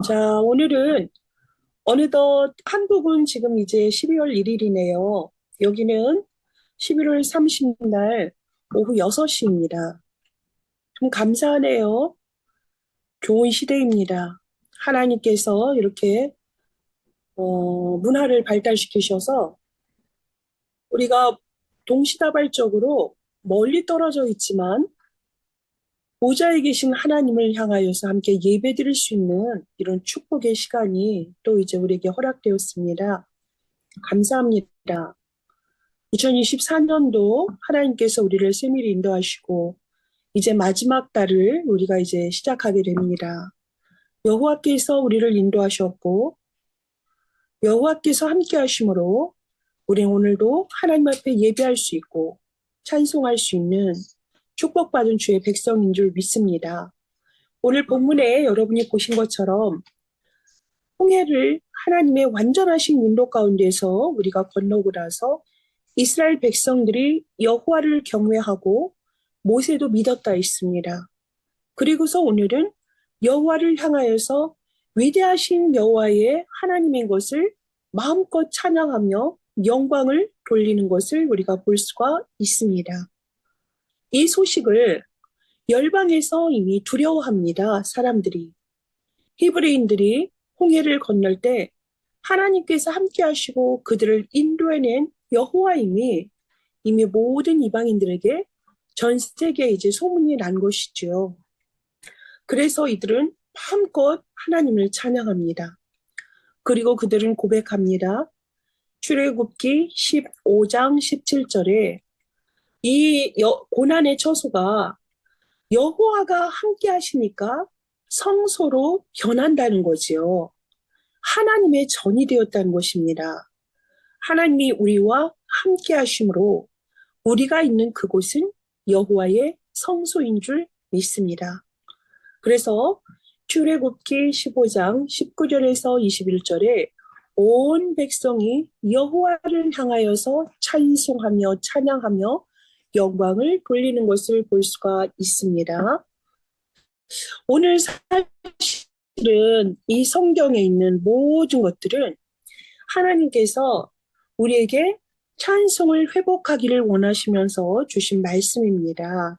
자, 오늘은 어느덧 한국은 지금 이제 12월 1일이네요. 여기는 11월 30일 날 오후 6시입니다. 좀 감사하네요. 좋은 시대입니다. 하나님께서 이렇게 문화를 발달시키셔서 우리가 동시다발적으로 멀리 떨어져 있지만 보좌에 계신 하나님을 향하여서 함께 예배드릴 수 있는 이런 축복의 시간이 또 이제 우리에게 허락되었습니다. 감사합니다. 2024년도 하나님께서 우리를 세밀히 인도하시고 이제 마지막 달을 우리가 이제 시작하게 됩니다. 여호와께서 우리를 인도하셨고 여호와께서 함께 하심으로 우리 오늘도 하나님 앞에 예배할 수 있고 찬송할 수 있는 축복받은 주의 백성인 줄 믿습니다. 오늘 본문에 여러분이 보신 것처럼 홍해를 하나님의 완전하신 인도 가운데서 우리가 건너고 나서 이스라엘 백성들이 여호와를 경외하고 모세도 믿었다 했습니다. 그리고서 오늘은 여호와를 향하여서 위대하신 여호와의 하나님인 것을 마음껏 찬양하며 영광을 돌리는 것을 우리가 볼 수가 있습니다. 이 소식을 열방에서 이미 두려워합니다. 사람들이. 히브리인들이 홍해를 건널 때 하나님께서 함께 하시고 그들을 인도해낸 여호와임이 이미 모든 이방인들에게 전 세계에 이제 소문이 난 것이지요. 그래서 이들은 마음껏 하나님을 찬양합니다. 그리고 그들은 고백합니다. 출애굽기 15장 17절에 이 고난의 처소가 여호와가 함께 하시니까 성소로 변한다는 거지요. 하나님의 전이 되었다는 것입니다. 하나님이 우리와 함께 하심으로 우리가 있는 그곳은 여호와의 성소인 줄 믿습니다. 그래서 출애굽기 15장 19절에서 21절에 온 백성이 여호와를 향하여서 찬송하며 찬양하며 영광을 돌리는 것을 볼 수가 있습니다. 오늘 사실은 이 성경에 있는 모든 것들은 하나님께서 우리에게 찬송을 회복하기를 원하시면서 주신 말씀입니다.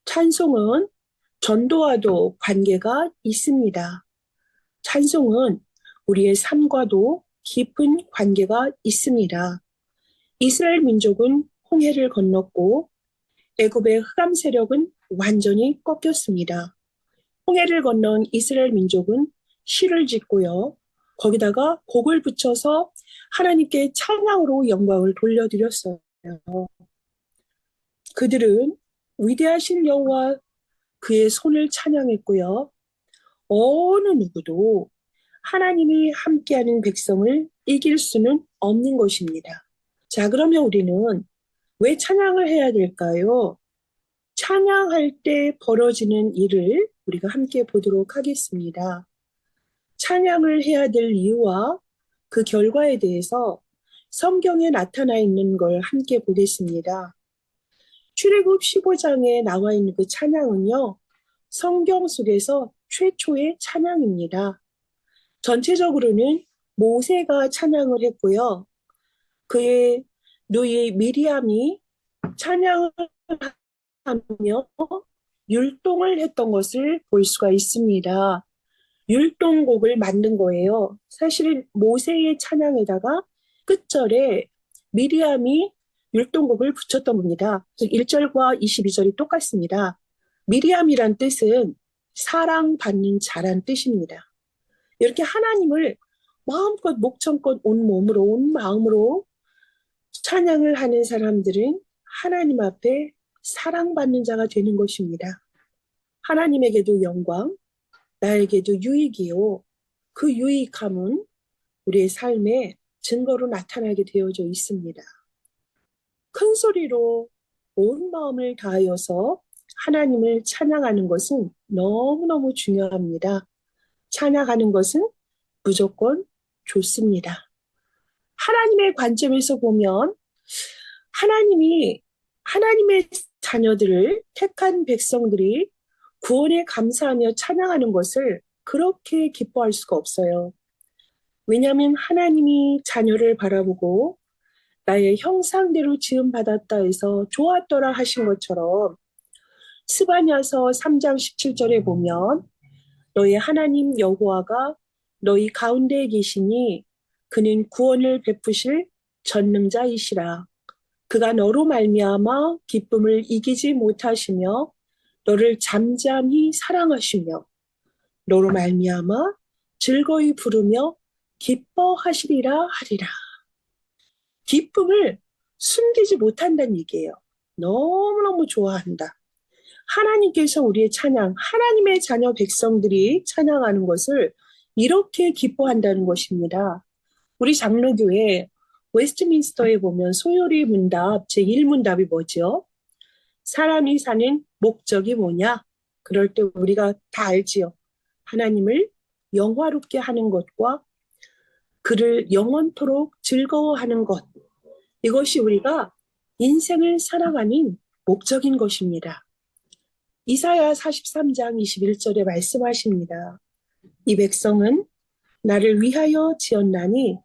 찬송은 전도와도 관계가 있습니다. 찬송은 우리의 삶과도 깊은 관계가 있습니다. 이스라엘 민족은 홍해를 건넜고 애굽의 흑암 세력은 완전히 꺾였습니다. 홍해를 건넌 이스라엘 민족은 시를 짓고요. 거기다가 곡을 붙여서 하나님께 찬양으로 영광을 돌려드렸어요. 그들은 위대하신 여호와 그의 손을 찬양했고요. 어느 누구도 하나님이 함께하는 백성을 이길 수는 없는 것입니다. 자, 그러면 우리는 왜 찬양을 해야 될까요? 찬양할 때 벌어지는 일을 우리가 함께 보도록 하겠습니다. 찬양을 해야 될 이유와 그 결과에 대해서 성경에 나타나 있는 걸 함께 보겠습니다. 출애굽 15장에 나와 있는 그 찬양은요, 성경 속에서 최초의 찬양입니다. 전체적으로는 모세가 찬양을 했고요. 그의 누이 미리암이 찬양을 하며 율동을 했던 것을 볼 수가 있습니다. 율동곡을 만든 거예요. 사실은 모세의 찬양에다가 끝절에 미리암이 율동곡을 붙였던 겁니다. 1절과 22절이 똑같습니다. 미리암이란 뜻은 사랑받는 자란 뜻입니다. 이렇게 하나님을 마음껏 목청껏 온 몸으로 온 마음으로 찬양을 하는 사람들은 하나님 앞에 사랑받는 자가 되는 것입니다. 하나님에게도 영광, 나에게도 유익이요. 그 유익함은 우리의 삶에 증거로 나타나게 되어져 있습니다. 큰 소리로 온 마음을 다하여서 하나님을 찬양하는 것은 너무너무 중요합니다. 찬양하는 것은 무조건 좋습니다. 하나님의 관점에서 보면 하나님이 하나님의 자녀들을 택한 백성들이 구원에 감사하며 찬양하는 것을 그렇게 기뻐할 수가 없어요. 왜냐하면 하나님이 자녀를 바라보고 나의 형상대로 지음받았다 해서 좋았더라 하신 것처럼 스바냐서 3장 17절에 보면 너희 하나님 여호와가 너희 가운데에 계시니 그는 구원을 베푸실 전능자이시라. 그가 너로 말미암아 기쁨을 이기지 못하시며 너를 잠잠히 사랑하시며 너로 말미암아 즐거이 부르며 기뻐하시리라 하리라. 기쁨을 숨기지 못한다는 얘기예요. 너무너무 좋아한다. 하나님께서 우리의 찬양, 하나님의 자녀 백성들이 찬양하는 것을 이렇게 기뻐한다는 것입니다. 우리 장로교회 웨스트민스터에 보면 소요리 문답 제1문답이 뭐죠? 사람이 사는 목적이 뭐냐? 그럴 때 우리가 다 알지요. 하나님을 영화롭게 하는 것과 그를 영원토록 즐거워하는 것. 이것이 우리가 인생을 살아가는 목적인 것입니다. 이사야 43장 21절에 말씀하십니다. 이 백성은 나를 위하여 지었나니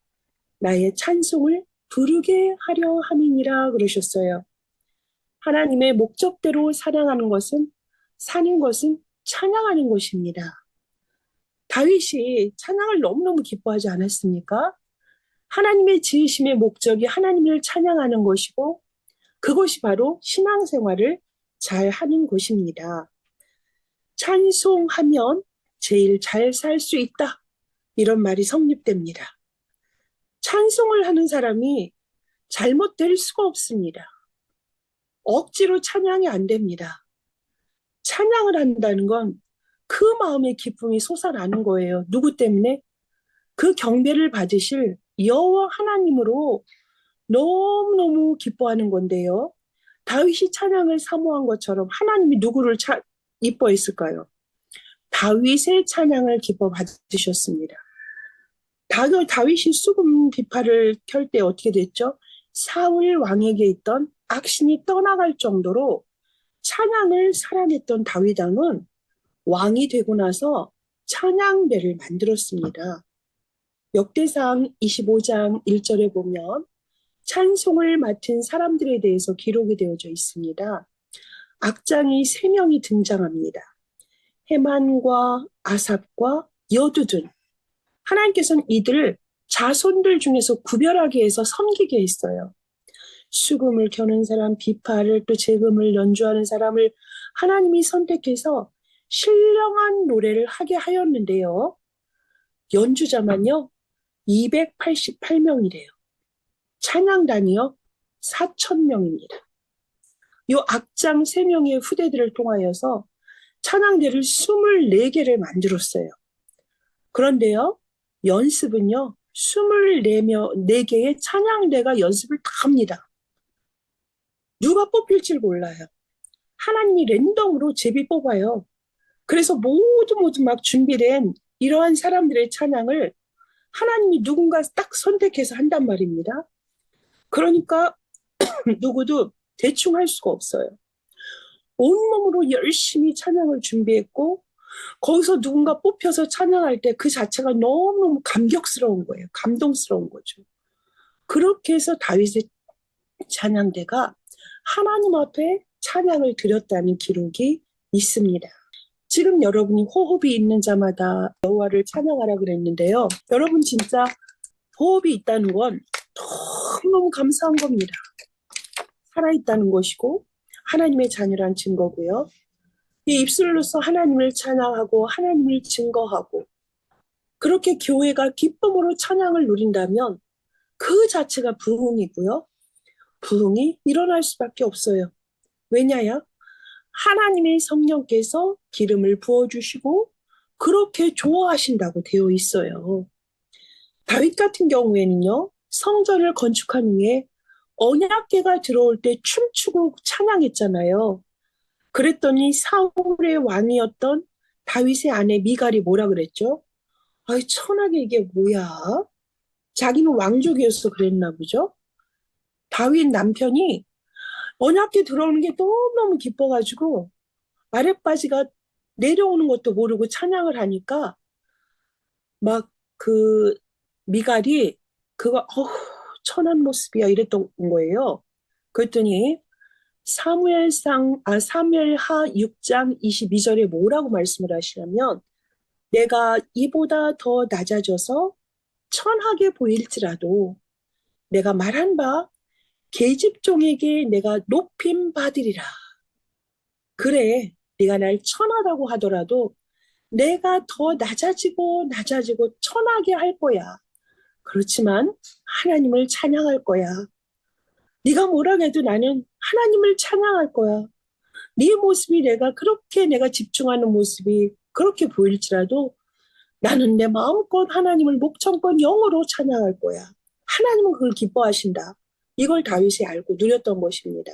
나의 찬송을 부르게 하려 함이니라 그러셨어요. 하나님의 목적대로 사는 것은 찬양하는 것입니다. 다윗이 찬양을 너무너무 기뻐하지 않았습니까? 하나님의 지으심의 목적이 하나님을 찬양하는 것이고 그것이 바로 신앙생활을 잘 하는 것입니다. 찬송하면 제일 잘 살 수 있다. 이런 말이 성립됩니다. 찬송을 하는 사람이 잘못될 수가 없습니다. 억지로 찬양이 안 됩니다. 찬양을 한다는 건 그 마음의 기쁨이 솟아나는 거예요. 누구 때문에? 그 경배를 받으실 여호와 하나님으로 너무너무 기뻐하는 건데요. 다윗이 찬양을 사모한 것처럼 하나님이 누구를 이뻐했을까요? 다윗의 찬양을 기뻐 받으셨습니다. 다윗이 수금 비파를 켤 때 어떻게 됐죠? 사울 왕에게 있던 악신이 떠나갈 정도로 찬양을 사랑했던 다윗 왕은 왕이 되고 나서 찬양대를 만들었습니다. 역대상 25장 1절에 보면 찬송을 맡은 사람들에 대해서 기록이 되어져 있습니다. 악장이 3명이 등장합니다. 헤만과 아삽과 여두둔. 하나님께서는 이들을 자손들 중에서 구별하게 해서 섬기게 했어요. 수금을 켜는 사람, 비파를 또 재금을 연주하는 사람을 하나님이 선택해서 신령한 노래를 하게 하였는데요. 연주자만요 288명이래요. 찬양단이요 4,000명입니다. 이 악장 3명의 후대들을 통하여서 찬양대를 24개를 만들었어요. 그런데요, 연습은요, 24개의 찬양대가 연습을 다 합니다. 누가 뽑힐지 몰라요. 하나님이 랜덤으로 제비 뽑아요. 그래서 모두 막 준비된 이러한 사람들의 찬양을 하나님이 누군가 딱 선택해서 한단 말입니다. 그러니까 누구도 대충 할 수가 없어요. 온몸으로 열심히 찬양을 준비했고 거기서 누군가 뽑혀서 찬양할 때 그 자체가 너무너무 감격스러운 거예요. 감동스러운 거죠. 그렇게 해서 다윗의 찬양대가 하나님 앞에 찬양을 드렸다는 기록이 있습니다. 지금 여러분이 호흡이 있는 자마다 여호와를 찬양하라 그랬는데요. 여러분 진짜 호흡이 있다는 건 너무너무 감사한 겁니다. 살아있다는 것이고 하나님의 자녀란 증거고요. 이 입술로서 하나님을 찬양하고 하나님을 증거하고 그렇게 교회가 기쁨으로 찬양을 누린다면 그 자체가 부흥이고요. 부흥이 일어날 수밖에 없어요. 왜냐요? 하나님의 성령께서 기름을 부어주시고 그렇게 좋아하신다고 되어 있어요. 다윗 같은 경우에는요. 성전을 건축한 후에 언약궤가 들어올 때 춤추고 찬양했잖아요. 그랬더니 사울의 왕이었던 다윗의 아내 미갈이 뭐라 그랬죠? 아이 천하게 이게 뭐야? 자기는 왕족이어서 그랬나 보죠? 다윗 남편이 언약궤 들어오는 게 너무너무 기뻐가지고 아랫바지가 내려오는 것도 모르고 찬양을 하니까 막 그 미갈이 그거 천한 모습이야 이랬던 거예요. 그랬더니 사무엘하 6장 22절에 뭐라고 말씀을 하시냐면 내가 이보다 더 낮아져서 천하게 보일지라도 내가 말한 바 계집종에게 내가 높임 받으리라. 그래, 네가 날 천하다고 하더라도 내가 더 낮아지고 낮아지고 천하게 할 거야. 그렇지만 하나님을 찬양할 거야. 네가 뭐라 해도 나는 하나님을 찬양할 거야. 네 모습이 내가 집중하는 모습이 그렇게 보일지라도 나는 내 마음껏 하나님을 목청껏 영어로 찬양할 거야. 하나님은 그걸 기뻐하신다. 이걸 다윗이 알고 누렸던 것입니다.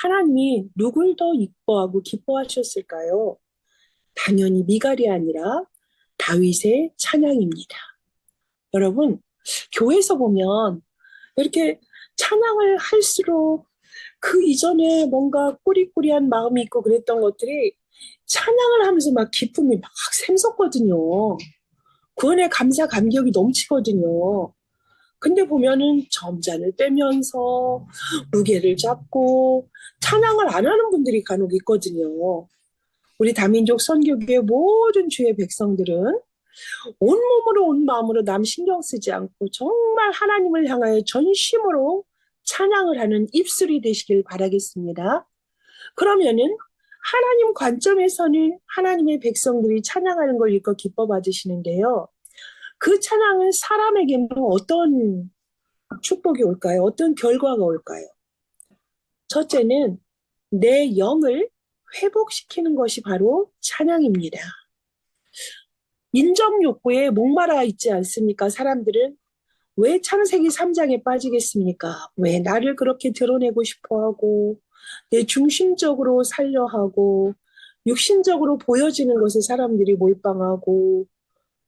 하나님이 누굴 더 이뻐하고 기뻐하셨을까요? 당연히 미갈이 아니라 다윗의 찬양입니다. 여러분, 교회에서 보면 이렇게 찬양을 할수록 그 이전에 뭔가 꾸리꾸리한 마음이 있고 그랬던 것들이 찬양을 하면서 막 기쁨이 막 샘솟거든요. 그 안에 감사, 감격이 넘치거든요. 근데 보면은 점잔을 빼면서 무게를 잡고 찬양을 안 하는 분들이 간혹 있거든요. 우리 다민족 선교교회 모든 주의 백성들은 온몸으로 온 마음으로 남 신경 쓰지 않고 정말 하나님을 향하여 전심으로 찬양을 하는 입술이 되시길 바라겠습니다. 그러면은 하나님 관점에서는 하나님의 백성들이 찬양하는 걸 읽고 기뻐 받으시는데요. 그 찬양은 사람에게는 어떤 축복이 올까요? 어떤 결과가 올까요? 첫째는 내 영을 회복시키는 것이 바로 찬양입니다. 인정 욕구에 목말라 있지 않습니까? 사람들은 왜 창세기 3장에 빠지겠습니까? 왜 나를 그렇게 드러내고 싶어 하고, 내 중심적으로 살려 하고, 육신적으로 보여지는 것에 사람들이 몰빵하고,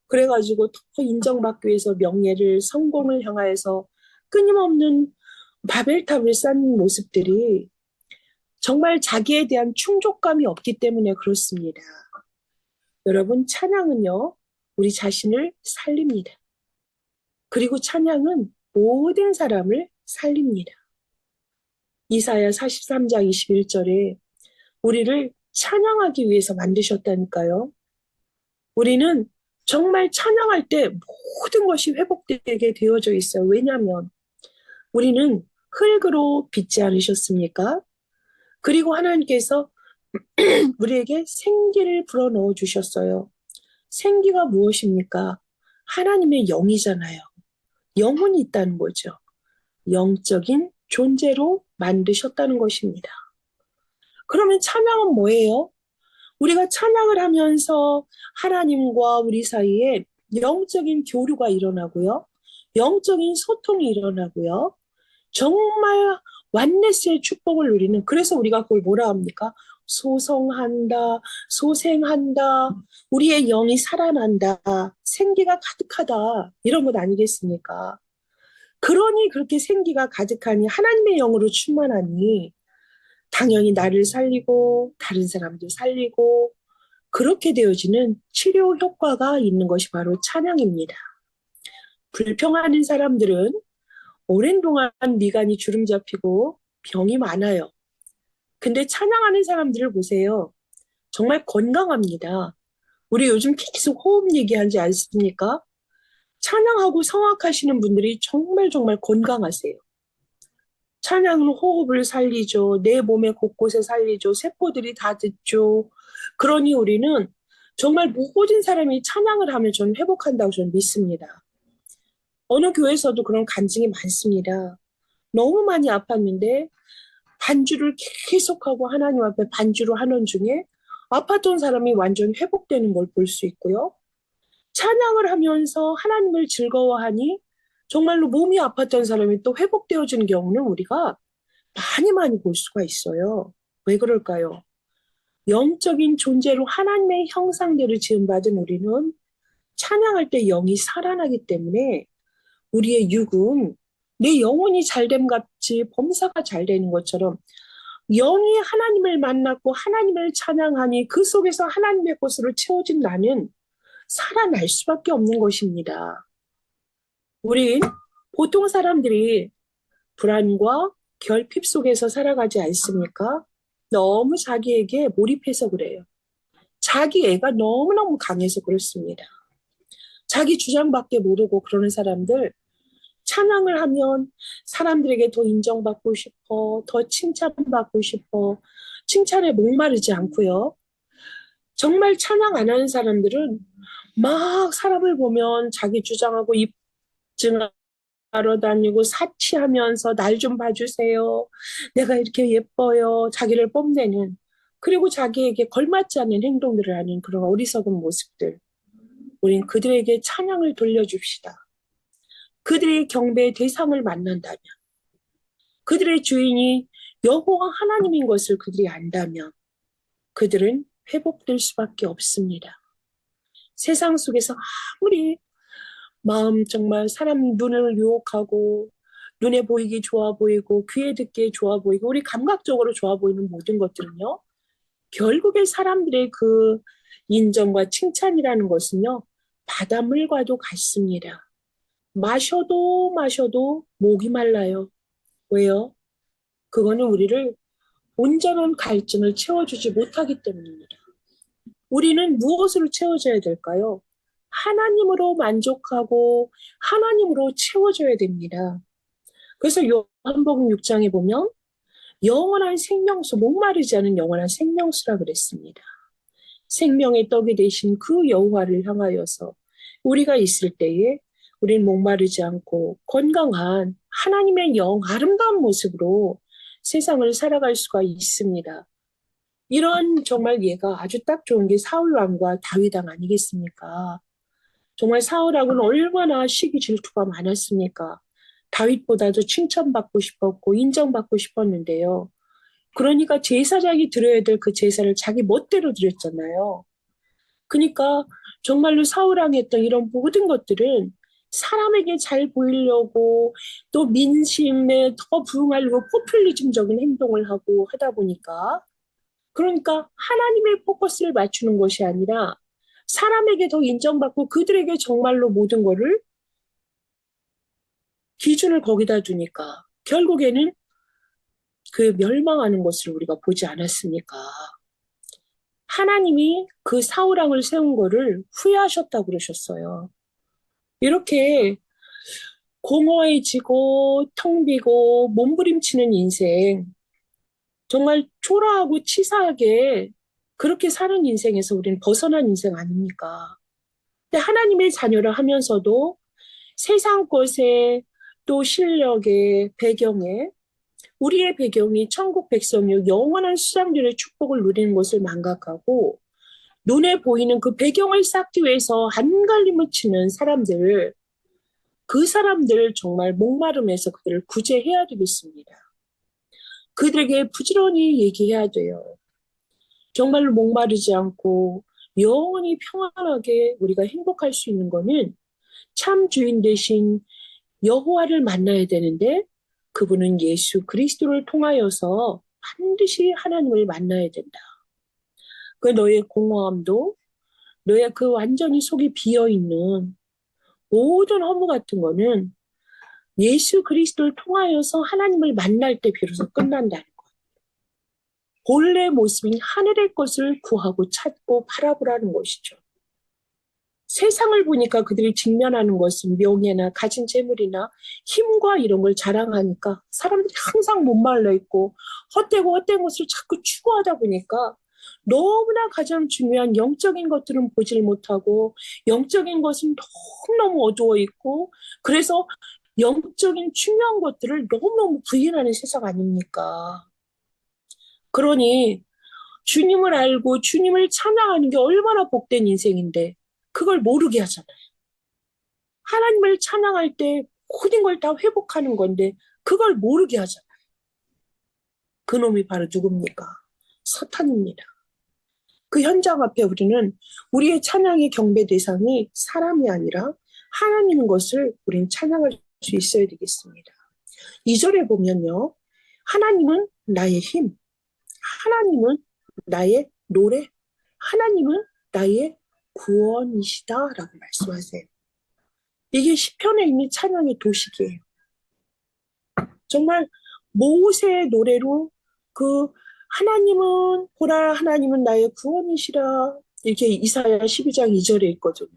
그래가지고 더 인정받기 위해서 명예를, 성공을 향하여서 끊임없는 바벨탑을 쌓는 모습들이 정말 자기에 대한 충족감이 없기 때문에 그렇습니다. 여러분, 찬양은요, 우리 자신을 살립니다. 그리고 찬양은 모든 사람을 살립니다. 이사야 43장 21절에 우리를 찬양하기 위해서 만드셨다니까요. 우리는 정말 찬양할 때 모든 것이 회복되게 되어져 있어요. 왜냐하면 우리는 흙으로 빚지 않으셨습니까? 그리고 하나님께서 우리에게 생기를 불어넣어 주셨어요. 생기가 무엇입니까? 하나님의 영이잖아요. 영혼이 있다는 거죠. 영적인 존재로 만드셨다는 것입니다. 그러면 찬양은 뭐예요? 우리가 찬양을 하면서 하나님과 우리 사이에 영적인 교류가 일어나고요. 영적인 소통이 일어나고요. 정말 완네스의 축복을 누리는, 그래서 우리가 그걸 뭐라 합니까? 소성한다, 소생한다, 우리의 영이 살아난다, 생기가 가득하다, 이런 것 아니겠습니까? 그러니 그렇게 생기가 가득하니 하나님의 영으로 충만하니 당연히 나를 살리고 다른 사람도 살리고 그렇게 되어지는 치료 효과가 있는 것이 바로 찬양입니다. 불평하는 사람들은 오랜 동안 미간이 주름 잡히고 병이 많아요. 근데 찬양하는 사람들을 보세요. 정말 건강합니다. 우리 요즘 계속 호흡 얘기하지 않습니까? 찬양하고 성악하시는 분들이 정말 정말 건강하세요. 찬양은 호흡을 살리죠. 내 몸의 곳곳에 살리죠. 세포들이 다 듣죠. 그러니 우리는 정말 모든 사람이 찬양을 하면 저는 회복한다고 저는 믿습니다. 어느 교회에서도 그런 간증이 많습니다. 너무 많이 아팠는데 반주를 계속하고 하나님 앞에 반주를 하는 중에 아팠던 사람이 완전히 회복되는 걸 볼 수 있고요. 찬양을 하면서 하나님을 즐거워하니 정말로 몸이 아팠던 사람이 또 회복되어지는 경우는 우리가 많이 많이 볼 수가 있어요. 왜 그럴까요? 영적인 존재로 하나님의 형상대로 지음받은 우리는 찬양할 때 영이 살아나기 때문에 우리의 육은 내 영혼이 잘됨 같이 범사가 잘 되는 것처럼 영이 하나님을 만났고 하나님을 찬양하니 그 속에서 하나님의 것으로 채워진 나는 살아날 수밖에 없는 것입니다. 우린 보통 사람들이 불안과 결핍 속에서 살아가지 않습니까? 너무 자기에게 몰입해서 그래요. 자기 애가 너무너무 강해서 그렇습니다. 자기 주장밖에 모르고 그러는 사람들, 찬양을 하면 사람들에게 더 인정받고 싶어, 더 칭찬받고 싶어, 칭찬에 목마르지 않고요. 정말 찬양 안 하는 사람들은 막 사람을 보면 자기 주장하고 입증하러 다니고 사치하면서 날 좀 봐주세요. 내가 이렇게 예뻐요. 자기를 뽐내는. 그리고 자기에게 걸맞지 않는 행동들을 하는 그런 어리석은 모습들. 우린 그들에게 찬양을 돌려줍시다. 그들의 경배의 대상을 만난다면, 그들의 주인이 여호와 하나님인 것을 그들이 안다면 그들은 회복될 수밖에 없습니다. 세상 속에서 아무리 마음 정말 사람 눈을 유혹하고 눈에 보이기 좋아 보이고 귀에 듣기에 좋아 보이고 우리 감각적으로 좋아 보이는 모든 것들은요. 결국에 사람들의 그 인정과 칭찬이라는 것은요. 바닷물과도 같습니다. 마셔도 마셔도 목이 말라요. 왜요? 그거는 우리를 온전한 갈증을 채워주지 못하기 때문입니다. 우리는 무엇으로 채워져야 될까요? 하나님으로 만족하고 하나님으로 채워져야 됩니다. 그래서 요한복음 6장에 보면 영원한 생명수, 목마르지 않은 영원한 생명수라 그랬습니다. 생명의 떡이 되신 그 여호와를 향하여서 우리가 있을 때에 우리는 목마르지 않고 건강한 하나님의 영, 아름다운 모습으로 세상을 살아갈 수가 있습니다. 이런 정말 예가 아주 딱 좋은 게 사울왕과 다윗왕 아니겠습니까? 정말 사울왕은 얼마나 시기 질투가 많았습니까? 다윗보다도 칭찬받고 싶었고 인정받고 싶었는데요. 그러니까 제사장이 드려야 될 그 제사를 자기 멋대로 드렸잖아요. 그러니까 정말로 사울왕이 했던 이런 모든 것들은 사람에게 잘 보이려고 또 민심에 더 부응하려고 포퓰리즘적인 행동을 하고 하다 보니까 그러니까 하나님의 포커스를 맞추는 것이 아니라 사람에게 더 인정받고 그들에게 정말로 모든 거를 기준을 거기다 두니까 결국에는 그 멸망하는 것을 우리가 보지 않았습니까? 하나님이 그 사울왕을 세운 거를 후회하셨다고 그러셨어요. 이렇게 공허해지고 텅 비고 몸부림치는 인생, 정말 초라하고 치사하게 그렇게 사는 인생에서 우리는 벗어난 인생 아닙니까? 근데 하나님의 자녀를 하면서도 세상 것에 또 실력에 배경에 우리의 배경이 천국 백성이요 영원한 수장들의 축복을 누리는 것을 망각하고 눈에 보이는 그 배경을 쌓기 위해서 한갈림을 치는 사람들, 그 사람들 정말 목마름에서 그들을 구제해야 되겠습니다. 그들에게 부지런히 얘기해야 돼요. 정말로 목마르지 않고 영원히 평안하게 우리가 행복할 수 있는 거는 참 주인 되신 여호와를 만나야 되는데 그분은 예수 그리스도를 통하여서 반드시 하나님을 만나야 된다. 그 너의 공허함도 너의 그 완전히 속이 비어있는 모든 허무 같은 거는 예수 그리스도를 통하여서 하나님을 만날 때 비로소 끝난다는 거. 본래 모습인 하늘의 것을 구하고 찾고 바라보라는 것이죠. 세상을 보니까 그들이 직면하는 것은 명예나 가진 재물이나 힘과 이런 걸 자랑하니까 사람들이 항상 못말라 있고 헛되고 헛된 것을 자꾸 추구하다 보니까 너무나 가장 중요한 영적인 것들은 보질 못하고 영적인 것은 너무너무 어두워 있고 그래서 영적인 중요한 것들을 너무너무 부인하는 세상 아닙니까? 그러니 주님을 알고 주님을 찬양하는 게 얼마나 복된 인생인데 그걸 모르게 하잖아요. 하나님을 찬양할 때 모든 걸 다 회복하는 건데 그걸 모르게 하잖아요. 그놈이 바로 누굽니까? 사탄입니다. 그 현장 앞에 우리는 우리의 찬양의 경배 대상이 사람이 아니라 하나님인 것을 우리는 찬양할 수 있어야 되겠습니다. 2절에 보면요. 하나님은 나의 힘, 하나님은 나의 노래, 하나님은 나의 구원이시다라고 말씀하세요. 이게 시편에 있는 찬양의 도식이에요. 정말 모세의 노래로 그 하나님은 보라 하나님은 나의 구원이시라 이렇게 이사야 12장 2절에 있거든요.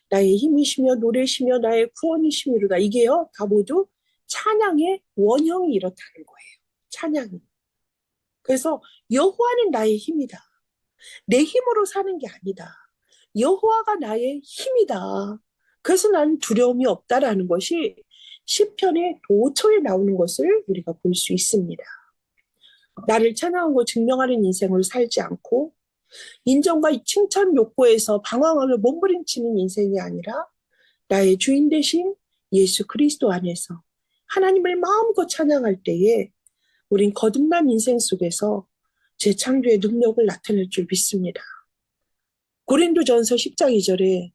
나의 힘이시며 노래시며 나의 구원이시미로다. 이게요 다 모두 찬양의 원형이 이렇다는 거예요. 찬양이. 그래서 여호와는 나의 힘이다. 내 힘으로 사는 게 아니다. 여호와가 나의 힘이다. 그래서 나는 두려움이 없다라는 것이 시편의 도처에 나오는 것을 우리가 볼 수 있습니다. 나를 찬양하고 증명하는 인생을 살지 않고 인정과 칭찬 욕구에서 방황하며 몸부림치는 인생이 아니라 나의 주인 되신 예수 그리스도 안에서 하나님을 마음껏 찬양할 때에 우린 거듭난 인생 속에서 재창조의 능력을 나타낼 줄 믿습니다. 고린도전서 10장 2절에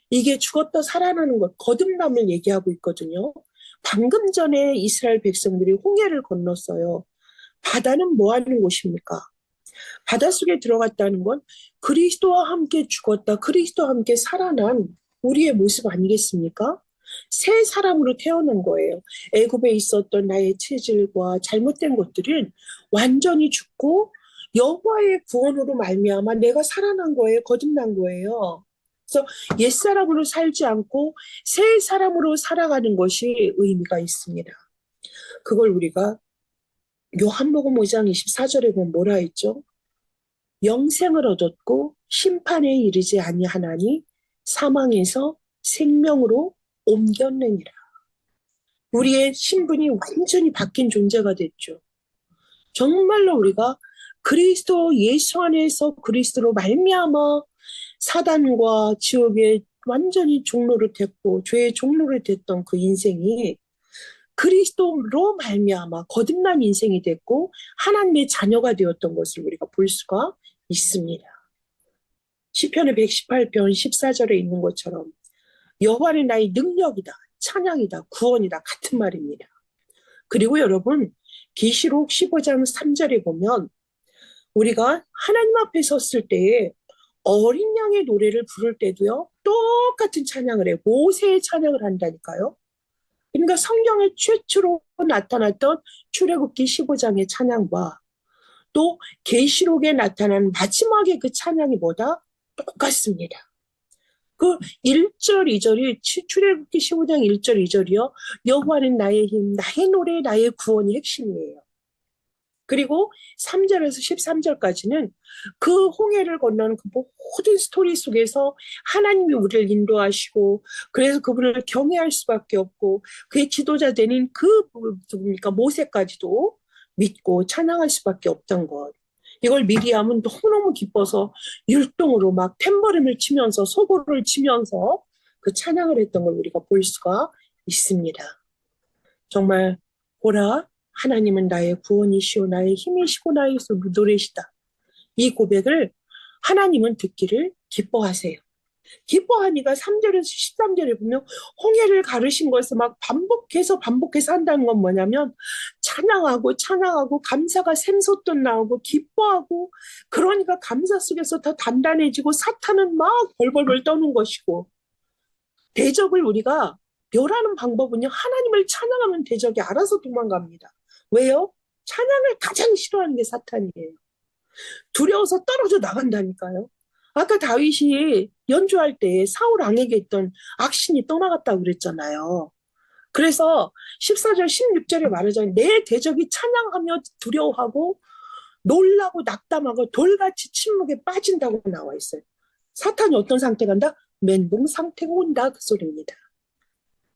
이게 죽었다 살아나는 것, 거듭남을 얘기하고 있거든요. 방금 전에 이스라엘 백성들이 홍해를 건넜어요. 바다는 뭐 하는 곳입니까? 바닷속에 들어갔다는 건 그리스도와 함께 죽었다, 그리스도와 함께 살아난 우리의 모습 아니겠습니까? 새 사람으로 태어난 거예요. 애굽에 있었던 나의 체질과 잘못된 것들은 완전히 죽고 여호와의 구원으로 말미암아 내가 살아난 거예요. 거듭난 거예요. 그래서 옛사람으로 살지 않고 새 사람으로 살아가는 것이 의미가 있습니다. 그걸 우리가 요한복음 5장 24절에 보면 뭐라 했죠? 영생을 얻었고 심판에 이르지 아니하나니 사망에서 생명으로 옮겼느니라. 우리의 신분이 완전히 바뀐 존재가 됐죠. 정말로 우리가 그리스도 예수 안에서 그리스도로 말미암아 사단과 지옥의 완전히 종로를 됐고 죄의 종로를 됐던 그 인생이 그리스도로 말미암아 거듭난 인생이 됐고 하나님의 자녀가 되었던 것을 우리가 볼 수가 있습니다. 시편의 118편 14절에 있는 것처럼 여호와는 나의 능력이다, 찬양이다, 구원이다 같은 말입니다. 그리고 여러분 계시록 15장 3절에 보면 우리가 하나님 앞에 섰을 때에 어린 양의 노래를 부를 때도요 똑같은 찬양을 해요. 모세의 찬양을 한다니까요. 그러니까 성경에 최초로 나타났던 출애굽기 15장의 찬양과 또 계시록에 나타난 마지막에 그 찬양이 뭐다? 똑같습니다. 그 1절, 2절이 출애굽기 15장 1절, 2절이요. 여호와는 나의 힘, 나의 노래, 나의 구원이 핵심이에요. 그리고 3절에서 13절까지는 그 홍해를 건너는 그 모든 스토리 속에서 하나님이 우리를 인도하시고 그래서 그분을 경외할 수밖에 없고 그의 지도자 되는 그 누굽니까 모세까지도 믿고 찬양할 수밖에 없던 것. 이걸 미리암은 너무너무 기뻐서 율동으로 막 탬버림을 치면서 소고를 치면서 그 찬양을 했던 걸 우리가 볼 수가 있습니다. 정말 보라 하나님은 나의 구원이시오 나의 힘이시고 나의 노래시다. 이 고백을 하나님은 듣기를 기뻐하세요. 기뻐하니까 3절에서 13절에 보면 홍해를 가르신 것을 막 반복해서 한다는 건 뭐냐면 찬양하고 찬양하고 감사가 샘솟듯 나오고 기뻐하고 그러니까 감사 속에서 더 단단해지고 사탄은 막 벌벌벌 떠는 것이고 대적을 우리가 멸하는 방법은요 하나님을 찬양하면 대적이 알아서 도망갑니다. 왜요? 찬양을 가장 싫어하는 게 사탄이에요. 두려워서 떨어져 나간다니까요. 아까 다윗이 연주할 때 사울 왕에게 있던 악신이 떠나갔다고 그랬잖아요. 그래서 14절, 16절에 말하자면 내 대적이 찬양하며 두려워하고 놀라고 낙담하고 돌같이 침묵에 빠진다고 나와 있어요. 사탄이 어떤 상태가 온다? 멘붕 상태가 온다 그 소리입니다.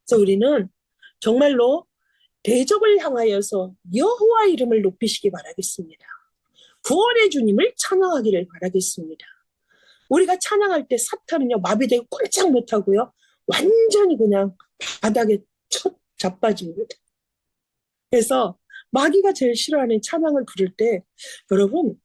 그래서 우리는 정말로 대적을 향하여서 여호와 이름을 높이시기 바라겠습니다. 구원의 주님을 찬양하기를 바라겠습니다. 우리가 찬양할 때 사탄은요 마비되고 꼼짝 못하고요 완전히 그냥 바닥에 자빠집니다. 그래서 마귀가 제일 싫어하는 찬양을 부를 때 여러분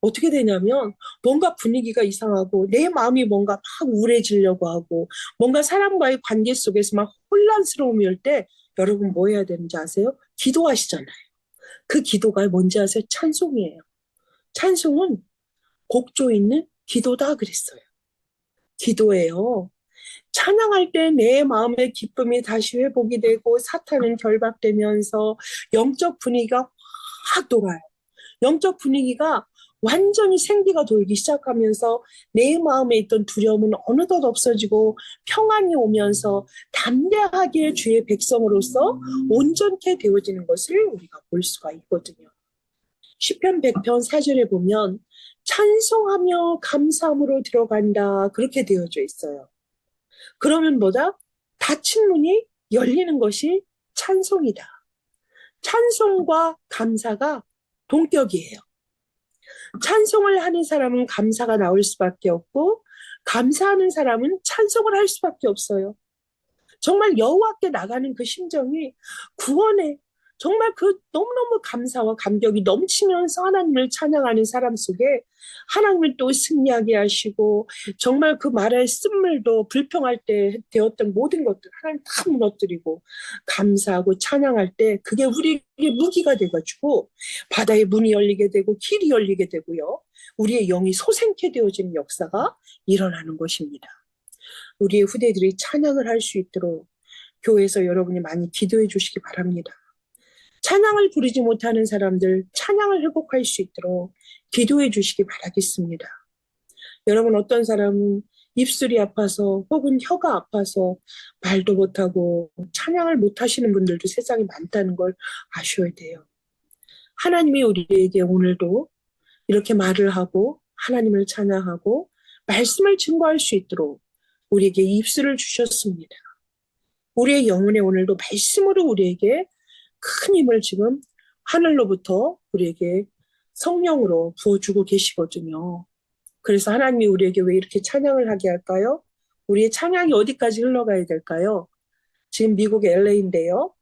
어떻게 되냐면 뭔가 분위기가 이상하고 내 마음이 뭔가 막 우울해지려고 하고 뭔가 사람과의 관계 속에서 막 혼란스러움이 올 때 여러분 뭐 해야 되는지 아세요? 기도하시잖아요. 그 기도가 뭔지 아세요? 찬송이에요. 찬송은 곡조 있는 기도다 그랬어요. 기도예요. 찬양할 때 내 마음의 기쁨이 다시 회복이 되고 사탄은 결박되면서 영적 분위기가 확 돌아요. 영적 분위기가 완전히 생기가 돌기 시작하면서 내 마음에 있던 두려움은 어느덧 없어지고 평안이 오면서 담대하게 주의 백성으로서 온전케 되어지는 것을 우리가 볼 수가 있거든요. 시편 100편 4절에 보면 찬송하며 감사함으로 들어간다 그렇게 되어져 있어요. 그러면 뭐다? 닫힌 문이 열리는 것이 찬송이다. 찬송과 감사가 동격이에요. 찬송을 하는 사람은 감사가 나올 수밖에 없고 감사하는 사람은 찬송을 할 수밖에 없어요. 정말 여호와께 나가는 그 심정이 구원에 정말 그 너무너무 감사와 감격이 넘치면서 하나님을 찬양하는 사람 속에 하나님을 또 승리하게 하시고 정말 그 말할 쓴물도 불평할 때 되었던 모든 것들 하나님 다 무너뜨리고 감사하고 찬양할 때 그게 우리에게 무기가 돼가지고 바다의 문이 열리게 되고 길이 열리게 되고요. 우리의 영이 소생케 되어지는 역사가 일어나는 것입니다. 우리의 후대들이 찬양을 할 수 있도록 교회에서 여러분이 많이 기도해 주시기 바랍니다. 찬양을 부르지 못하는 사람들 찬양을 회복할 수 있도록 기도해 주시기 바라겠습니다. 여러분 어떤 사람은 입술이 아파서 혹은 혀가 아파서 말도 못하고 찬양을 못하시는 분들도 세상에 많다는 걸 아셔야 돼요. 하나님이 우리에게 오늘도 이렇게 말을 하고 하나님을 찬양하고 말씀을 증거할 수 있도록 우리에게 입술을 주셨습니다. 우리의 영혼에 오늘도 말씀으로 우리에게 큰 힘을 지금 하늘로부터 우리에게 성령으로 부어주고 계시거든요. 그래서 하나님이 우리에게 왜 이렇게 찬양을 하게 할까요? 우리의 찬양이 어디까지 흘러가야 될까요? 지금 미국의 LA인데요.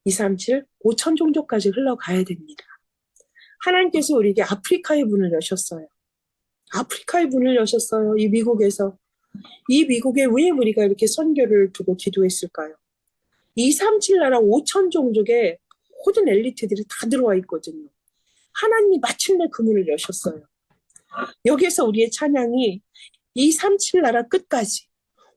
237, 5천 종족까지 흘러가야 됩니다. 하나님께서 우리에게 아프리카의 문을 여셨어요. 아프리카의 문을 여셨어요. 이 미국에서. 이 미국에 왜 우리가 이렇게 선교를 두고 기도했을까요? 237 나라 5천 종족의 모든 엘리트들이 다 들어와 있거든요. 하나님이 마침내 그 문을 여셨어요. 여기에서 우리의 찬양이 237 나라 끝까지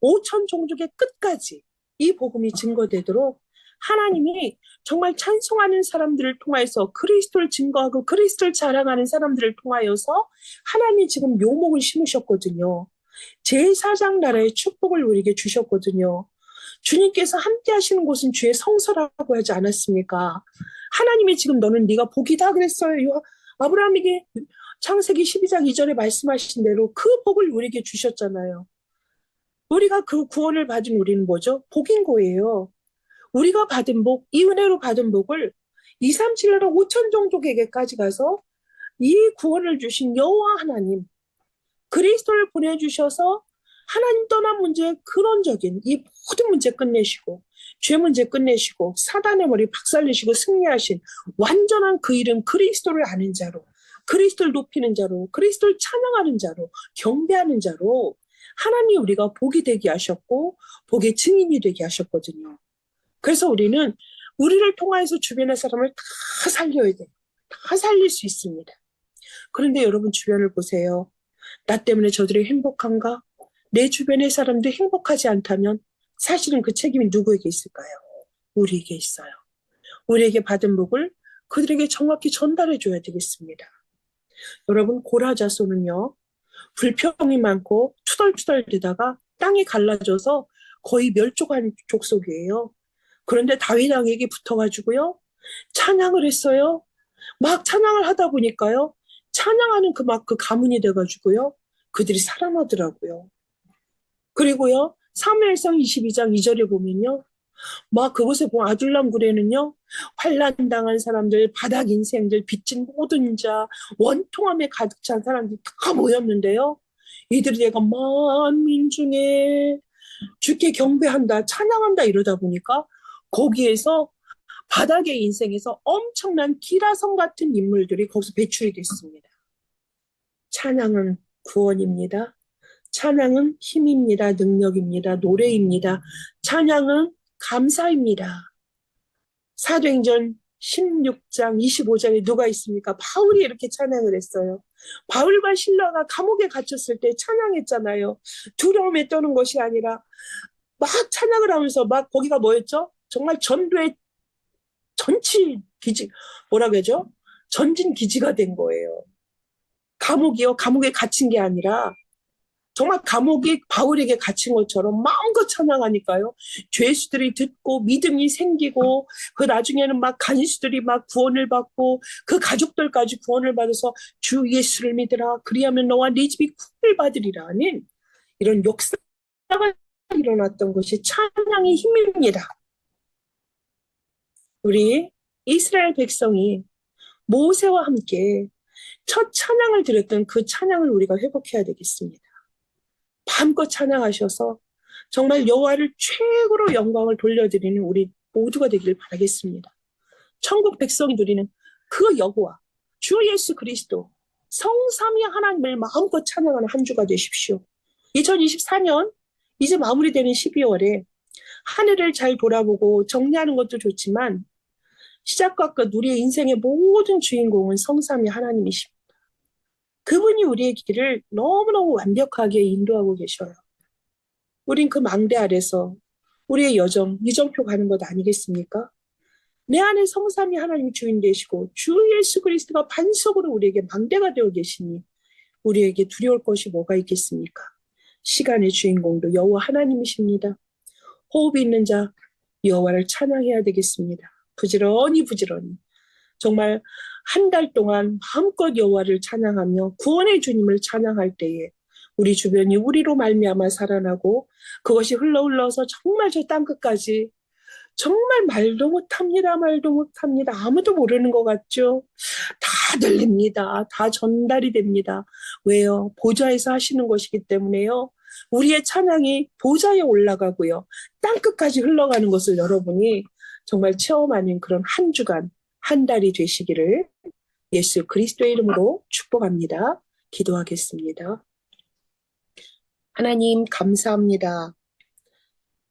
5천 종족의 끝까지 이 복음이 증거되도록 하나님이 정말 찬송하는 사람들을 통하여서 그리스도를 증거하고 그리스도를 자랑하는 사람들을 통하여서 하나님이 지금 묘목을 심으셨거든요. 제4장 나라의 축복을 우리에게 주셨거든요. 주님께서 함께 하시는 곳은 주의 성소라고 하지 않았습니까? 하나님이 지금 너는 네가 복이다 그랬어요. 아브라함에게 창세기 12장 2절에 말씀하신 대로 그 복을 우리에게 주셨잖아요. 우리가 그 구원을 받은 우리는 뭐죠? 복인 거예요. 우리가 받은 복, 이 은혜로 받은 복을 237나라 5천 종족에게까지 가서 이 구원을 주신 여호와 하나님, 그리스도를 보내주셔서 하나님 떠난 문제의 근원적인 이 모든 문제 끝내시고 죄 문제 끝내시고 사단의 머리 박살내시고 승리하신 완전한 그 이름 그리스도를 아는 자로 그리스도를 높이는 자로 그리스도를 찬양하는 자로 경배하는 자로 하나님 우리가 복이 되게 하셨고 복의 증인이 되게 하셨거든요. 그래서 우리는 우리를 통하여서 주변의 사람을 다 살려야 돼요. 다 살릴 수 있습니다. 그런데 여러분 주변을 보세요. 나 때문에 저들이 행복한가? 내 주변의 사람들이 행복하지 않다면 사실은 그 책임이 누구에게 있을까요? 우리에게 있어요. 우리에게 받은 복을 그들에게 정확히 전달해 줘야 되겠습니다. 여러분 고라자손은요. 불평이 많고 투덜투덜대다가 땅이 갈라져서 거의 멸종한 족속이에요. 그런데 다윗 왕에게 붙어가지고요. 찬양을 했어요. 막 찬양을 하다 보니까요. 찬양하는 그 가문이 돼가지고요. 그들이 살아나더라고요. 그리고요. 사무엘상 22장 2절에 보면요. 막 그곳에 보면 아둘람 굴에는요. 환난당한 사람들, 바닥 인생들, 빚진 모든 자, 원통함에 가득 찬 사람들이 다 모였는데요. 이들이 내가 만민 중에 주께 경배한다, 찬양한다 이러다 보니까 거기에서 바닥의 인생에서 엄청난 기라성 같은 인물들이 거기서 배출이 됐습니다. 찬양은 구원입니다. 찬양은 힘입니다. 능력입니다. 노래입니다. 찬양은 감사입니다. 사도행전 16장 25절에 누가 있습니까? 바울이 이렇게 찬양을 했어요. 바울과 신라가 감옥에 갇혔을 때 찬양했잖아요. 두려움에 떠는 것이 아니라 막 찬양을 하면서 막 거기가 뭐였죠? 정말 전도의 전치 기지, 뭐라 그러죠? 전진 기지가 된 거예요. 감옥이요. 감옥에 갇힌 게 아니라 정말 감옥이 바울에게 갇힌 것처럼 마음껏 찬양하니까요. 죄수들이 듣고 믿음이 생기고 그 나중에는 막 간수들이 막 구원을 받고 그 가족들까지 구원을 받아서 주 예수를 믿으라. 그리하면 너와 네 집이 구원을 받으리라는 이런 역사가 일어났던 것이 찬양의 힘입니다. 우리 이스라엘 백성이 모세와 함께 첫 찬양을 드렸던 그 찬양을 우리가 회복해야 되겠습니다. 마음껏 찬양하셔서 정말 여호와를 최고로 영광을 돌려드리는 우리 모두가 되기를 바라겠습니다. 천국 백성이 누리는 그 여호와 주 예수 그리스도 성삼위 하나님을 마음껏 찬양하는 한 주가 되십시오. 2024년 이제 마무리되는 12월에 한 해를 잘 돌아보고 정리하는 것도 좋지만 시작과 끝 우리의 인생의 모든 주인공은 성삼위 하나님이십니다. 그분이 우리의 길을 너무너무 완벽하게 인도하고 계셔요. 우린 그 망대 아래서 우리의 여정, 이정표 가는 것 아니겠습니까? 내 안에 성삼위 하나님이 주인 되시고 주 예수 그리스도가 반석으로 우리에게 망대가 되어 계시니 우리에게 두려울 것이 뭐가 있겠습니까? 시간의 주인공도 여호와 하나님이십니다. 호흡이 있는 자 여호와를 찬양해야 되겠습니다. 부지런히 정말 한 달 동안 마음껏 여호와를 찬양하며 구원의 주님을 찬양할 때에 우리 주변이 우리로 말미암아 살아나고 그것이 흘러서 정말 저 땅끝까지 정말 말도 못합니다. 아무도 모르는 것 같죠? 다 들립니다. 다 전달이 됩니다. 왜요? 보좌에서 하시는 것이기 때문에요. 우리의 찬양이 보좌에 올라가고요. 땅끝까지 흘러가는 것을 여러분이 정말 체험하는 그런 한 주간, 한 달이 되시기를 예수 그리스도의 이름으로 축복합니다. 기도하겠습니다. 하나님 감사합니다.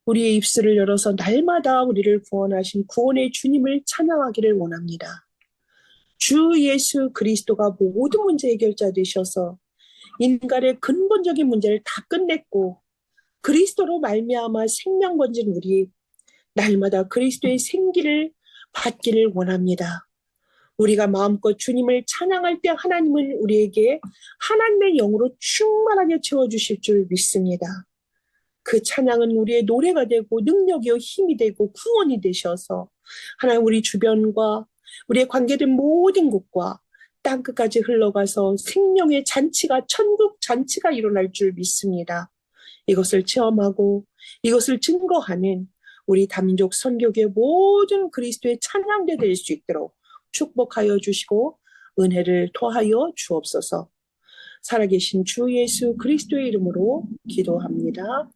우리의 입술을 열어서 날마다 우리를 구원하신 구원의 주님을 찬양하기를 원합니다. 주 예수 그리스도가 모든 문제 해결자 되셔서 인간의 근본적인 문제를 다 끝냈고 그리스도로 말미암아 생명 건진 우리 날마다 그리스도의 생기를 받기를 원합니다. 우리가 마음껏 주님을 찬양할 때 하나님은 우리에게 하나님의 영으로 충만하게 채워주실 줄 믿습니다. 그 찬양은 우리의 노래가 되고 능력이요 힘이 되고 구원이 되셔서 하나님 우리 주변과 우리의 관계된 모든 곳과 땅끝까지 흘러가서 생명의 잔치가 천국 잔치가 일어날 줄 믿습니다. 이것을 체험하고 이것을 증거하는 우리 다민족 선교계 모든 그리스도의 찬양대 될 수 있도록 축복하여 주시고 은혜를 토하여 주옵소서. 살아계신 주 예수 그리스도의 이름으로 기도합니다.